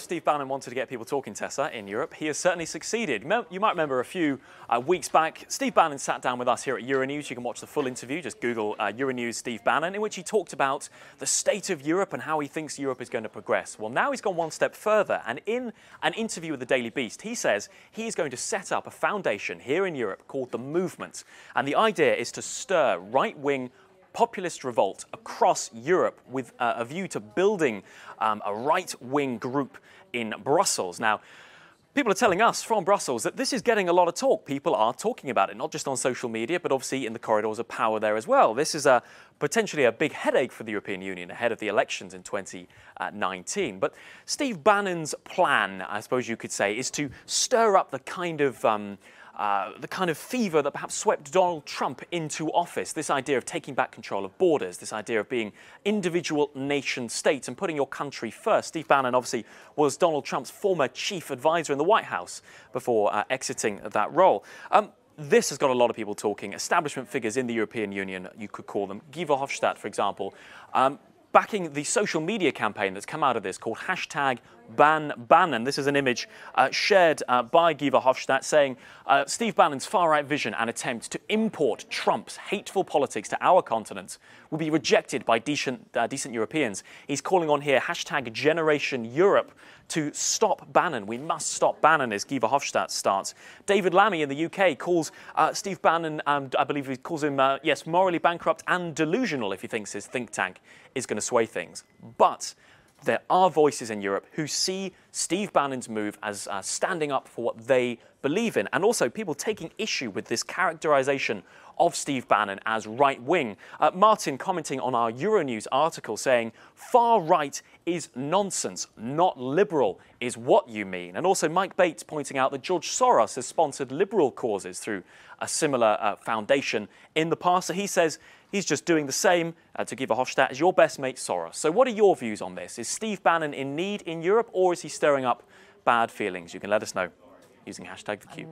Steve Bannon wanted to get people talking, Tessa, in Europe, he has certainly succeeded. You might remember a few weeks back, Steve Bannon sat down with us here at Euronews. You can watch the full interview, just Google Euronews Steve Bannon, in which he talked about the state of Europe and how he thinks Europe is going to progress. Well, now he's gone one step further, and in an interview with the Daily Beast, he says he is going to set up a foundation here in Europe called The Movement. And the idea is to stir right-wing populist revolt across Europe with a view to building a right-wing group in Brussels. Now, people are telling us from Brussels that this is getting a lot of talk. People are talking about it, not just on social media, but obviously in the corridors of power there as well. This is potentially a big headache for the European Union ahead of the elections in 2019. But Steve Bannon's plan, I suppose you could say, is to stir up the kind of fever that perhaps swept Donald Trump into office, this idea of taking back control of borders, this idea of being individual nation states and putting your country first. Steve Bannon obviously was Donald Trump's former chief advisor in the White House before exiting that role. This has got a lot of people talking, establishment figures in the European Union, you could call them. Guy Verhofstadt, for example, backing the social media campaign that's come out of this called #BanBannon. This is an image shared by Guy Verhofstadt saying Steve Bannon's far-right vision and attempt to import Trump's hateful politics to our continent will be rejected by decent Europeans. He's calling on here #GenerationEurope to stop Bannon. We must stop Bannon is Guy Verhofstadt's stance. David Lammy in the UK calls Steve Bannon, I believe he calls him, yes, morally bankrupt and delusional if he thinks his think tank is going to sway things. But there are voices in Europe who see Steve Bannon's move as standing up for what they believe in, and also people taking issue with this characterization of Steve Bannon as right-wing. Martin commenting on our Euronews article saying, far right is nonsense, not liberal is what you mean. And also Mike Bates pointing out that George Soros has sponsored liberal causes through a similar foundation in the past. So he says he's just doing the same to Guy Verhofstadt as your best mate Soros. So what are your views on this? Is Steve Bannon in need in Europe, or is he stirring up bad feelings? You can let us know using #theCUBE.